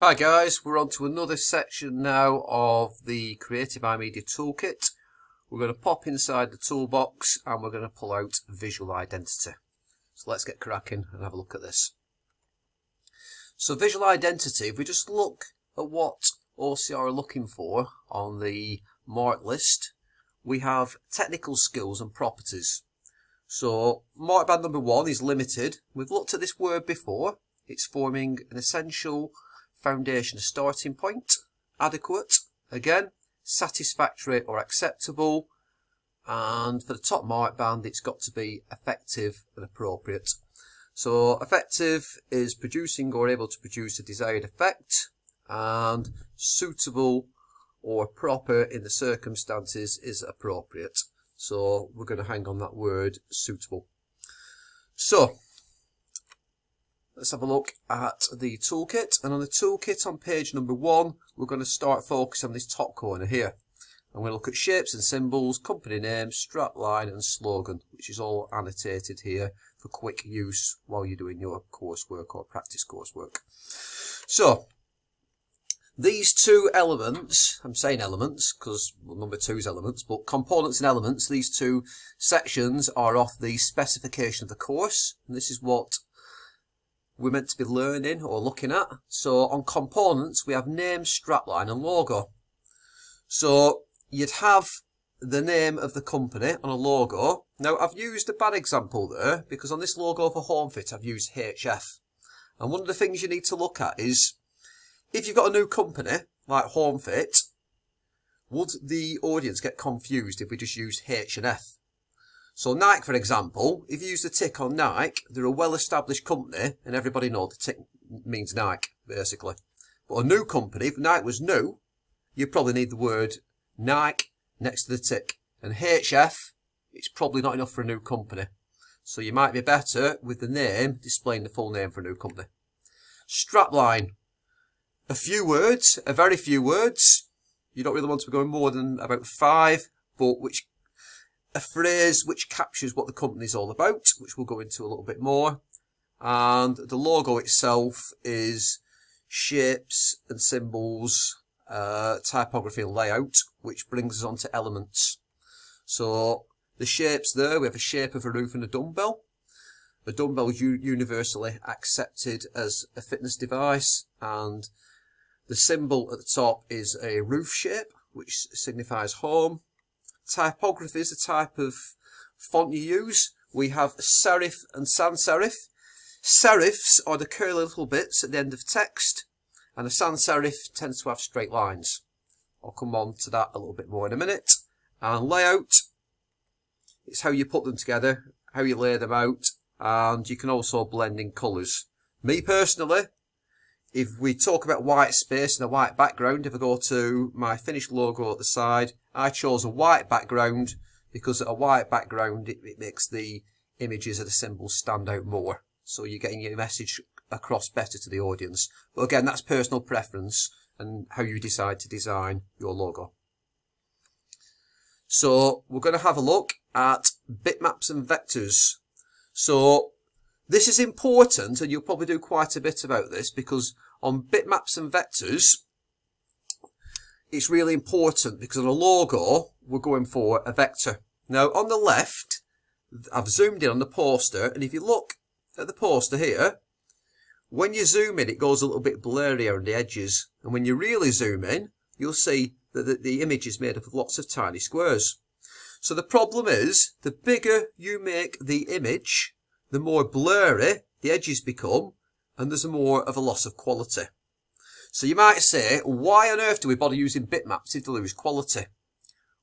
Hi guys, we're on to another section now of the Creative iMedia Toolkit. We're going to pop inside the toolbox and we're going to pull out visual identity. So let's get cracking and have a look at this. So visual identity, if we just look at what OCR are looking for on the mark list, we have technical skills and properties. So mark band number 1 is limited. We've looked at this word before. It's forming an essential foundation, a starting point. Adequate, again, satisfactory or acceptable, and for the top mark band it's got to be effective and appropriate. So effective is producing or able to produce a desired effect, and suitable or proper in the circumstances is appropriate. So we're going to hang on that word suitable. So let's have a look at the toolkit, and on the toolkit on page number 1 we're going to start focusing on this top corner here. I'm going to look at shapes and symbols, company name, strapline and slogan, which is all annotated here for quick use while you're doing your coursework or practice coursework. So these two elements, I'm saying elements because number 2 is elements, but components and elements, these two sections are off the specification of the course, and this is what we're meant to be learning or looking at. So on components we have name, strapline and logo. So you'd have the name of the company on a logo. Now I've used a bad example there because on this logo for HomeFit I've used HF. And one of the things you need to look at is if you've got a new company like HomeFit, would the audience get confused if we just use H and F? So Nike, for example, if you use the tick on Nike, they're a well-established company and everybody knows the tick means Nike, basically. But a new company, if Nike was new, you probably need the word Nike next to the tick. And HF, it's probably not enough for a new company. So you might be better with the name displaying the full name for a new company. Strapline. A few words, a very few words. You don't really want to be going more than about 5, but a phrase which captures what the company is all about, which we'll go into a little bit more. And the logo itself is shapes and symbols, typography and layout, which brings us on to elements. So the shapes there, we have a shape of a roof and a dumbbell. A dumbbell is universally accepted as a fitness device, and the symbol at the top is a roof shape, which signifies home. Typography is the type of font you use. We have serif and sans serif. Serifs are the curly little bits at the end of text, and a sans serif tends to have straight lines. I'll come on to that a little bit more in a minute. And layout, it's how you put them together, how you lay them out, and you can also blend in colours. Me personally, if we talk about white space and a white background, if I go to my finished logo at the side, I chose a white background because a white background, it makes the images of the symbols stand out more. So you're getting your message across better to the audience. But again, that's personal preference and how you decide to design your logo. So we're going to have a look at bitmaps and vectors. So this is important, and you'll probably do quite a bit about this, because on bitmaps and vectors, it's really important because on a logo, we're going for a vector. Now, on the left, I've zoomed in on the poster, and if you look at the poster here, when you zoom in, it goes a little bit blurry around the edges. And when you really zoom in, you'll see that the image is made up of lots of tiny squares. So the problem is, the bigger you make the image, the more blurry the edges become, and there's more of a loss of quality. So you might say, why on earth do we bother using bitmaps if they lose quality?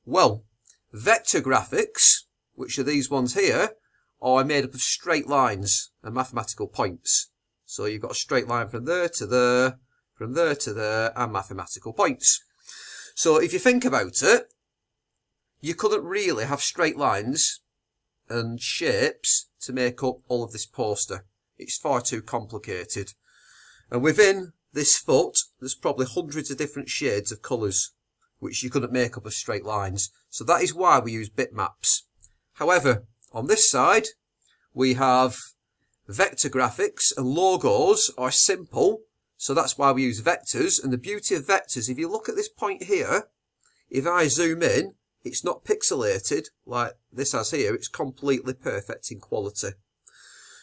Well, vector graphics, which are these ones here, are made up of straight lines and mathematical points. So you've got a straight line from there to there, from there to there, and mathematical points. So if you think about it, you couldn't really have straight lines and shapes to make up all of this poster. It's far too complicated. And within this foot, there's probably hundreds of different shades of colours, which you couldn't make up of straight lines. So that is why we use bitmaps. However, on this side, we have vector graphics, and logos are simple, So that's why we use vectors. And the beauty of vectors, if you look at this point here, if I zoom in, it's not pixelated like this has here. It's completely perfect in quality.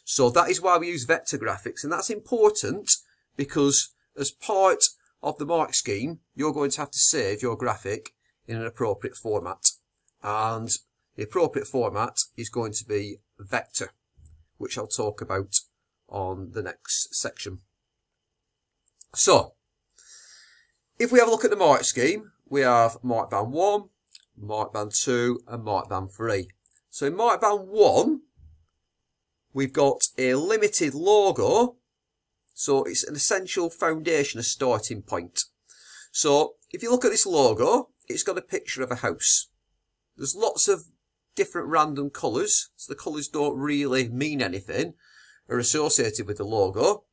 So that is why we use vector graphics. And that's important because as part of the mark scheme, you're going to have to save your graphic in an appropriate format. And the appropriate format is going to be vector, which I'll talk about on the next section. So, if we have a look at the mark scheme, we have mark band 1, mark band 2 and mark band 3. So in mark band 1, we've got a limited logo. So it's an essential foundation, a starting point. So if you look at this logo, it's got a picture of a house. There's lots of different random colours, so the colours don't really mean anything, are associated with the logo.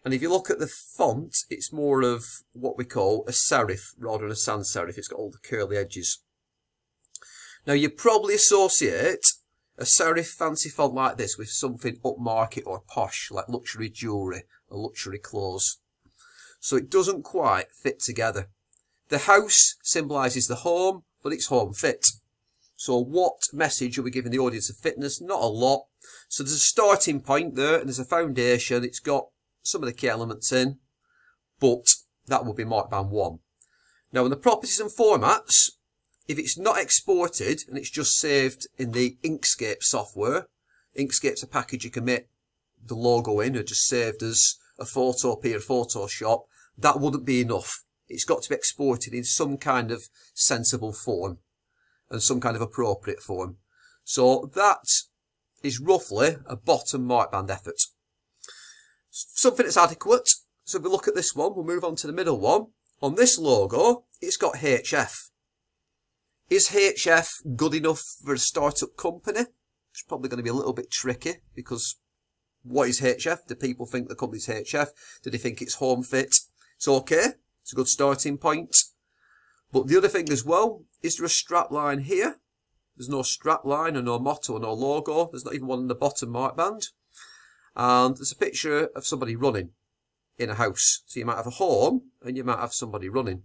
And if you look at the font, it's more of what we call a serif rather than a sans serif. It's got all the curly edges. Now you probably associate a serif fancy font like this with something upmarket or posh, like luxury jewellery or luxury clothes. So it doesn't quite fit together. The house symbolises the home, but it's home fit. So what message are we giving the audience of fitness? Not a lot. So there's a starting point there and there's a foundation. It's got some of the key elements in, but that will be mark band 1. Now in the properties and formats, if it's not exported and it's just saved in the Inkscape software, Inkscape's a package you can make the logo in, or just saved as a photo here, Photoshop, that wouldn't be enough. It's got to be exported in some kind of sensible form and some kind of appropriate form. So that is roughly a bottom mark band effort. Something that's adequate. So if we look at this one, we'll move on to the middle one. On this logo, it's got HF. Is HF good enough for a startup company? It's probably going to be a little bit tricky because what is HF? Do people think the company's HF? Do they think it's home fit? It's okay. It's a good starting point. But the other thing as well, is there a strap line here? There's no strap line or no motto or no logo. There's not even one in the bottom mark band. And there's a picture of somebody running in a house. So you might have a home and you might have somebody running.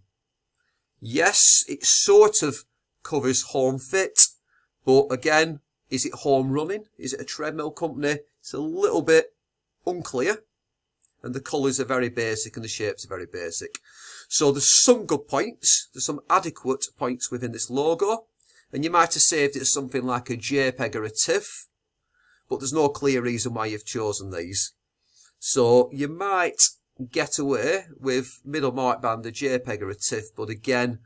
Yes, it sort of covers home fit, but again, is it home running? Is it a treadmill company? It's a little bit unclear, and the colours are very basic and the shapes are very basic. So there's some good points, there's some adequate points within this logo, and you might have saved it as something like a JPEG or a TIFF, but there's no clear reason why you've chosen these. So you might get away with middle mark band, a JPEG or a TIFF, but again,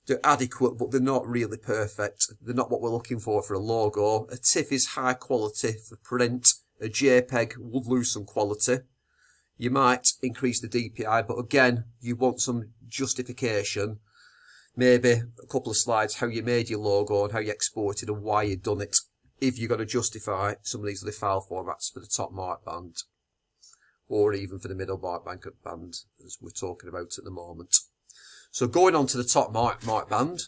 they're adequate, but they're not really perfect. They're not what we're looking for a logo. A TIFF is high quality for print. A JPEG would lose some quality. You might increase the DPI, but again, you want some justification. Maybe a couple of slides how you made your logo and how you exported and why you've done it. If you're going to justify some of these other file formats for the top mark band, or even for the middle mark band, as we're talking about at the moment. So going on to the top mark band,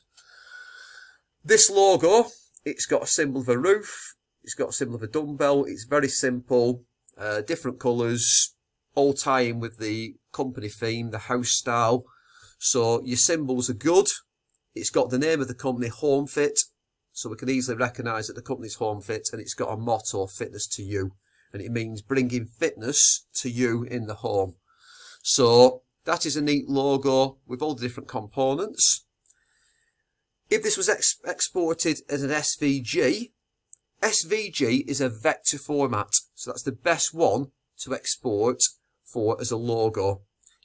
this logo, it's got a symbol of a roof, it's got a symbol of a dumbbell, it's very simple, different colours, all tie in with the company theme, the house style. So your symbols are good, it's got the name of the company, Home Fit, so we can easily recognise that the company's Home Fit, and it's got a motto, fitness to you, and it means bringing fitness to you in the home. So that is a neat logo with all the different components. If this was exported as an SVG, SVG is a vector format. So that's the best one to export for as a logo.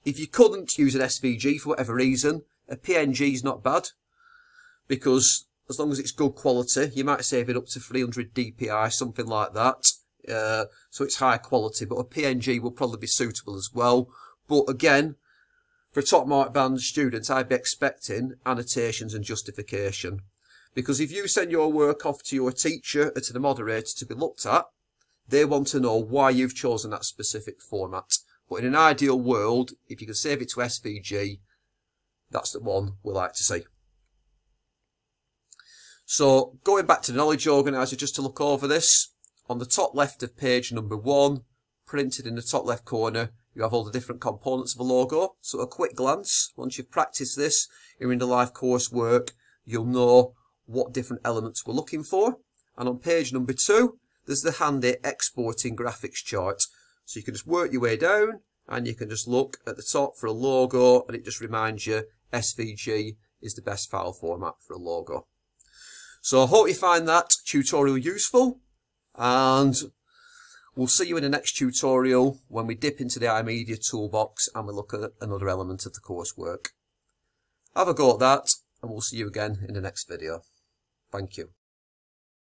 If you couldn't use an SVG for whatever reason, a PNG is not bad, because as long as it's good quality, you might save it up to 300 DPI, something like that. So it's high quality, but a PNG will probably be suitable as well. But again, for a top mark band student, I'd be expecting annotations and justification. Because if you send your work off to your teacher or to the moderator to be looked at, they want to know why you've chosen that specific format. But in an ideal world, if you can save it to SVG, that's the one we like to see. So going back to the Knowledge Organiser, just to look over this, on the top left of page number 1, printed in the top left corner, you have all the different components of a logo. So a quick glance, once you've practiced this in real life coursework, you'll know what different elements we're looking for. And on page number 2, there's the handy exporting graphics chart. So you can just work your way down and you can just look at the top for a logo, and it just reminds you SVG is the best file format for a logo. So I hope you find that tutorial useful, and we'll see you in the next tutorial when we dip into the iMedia toolbox and we look at another element of the coursework. Have a go at that, and we'll see you again in the next video. Thank you.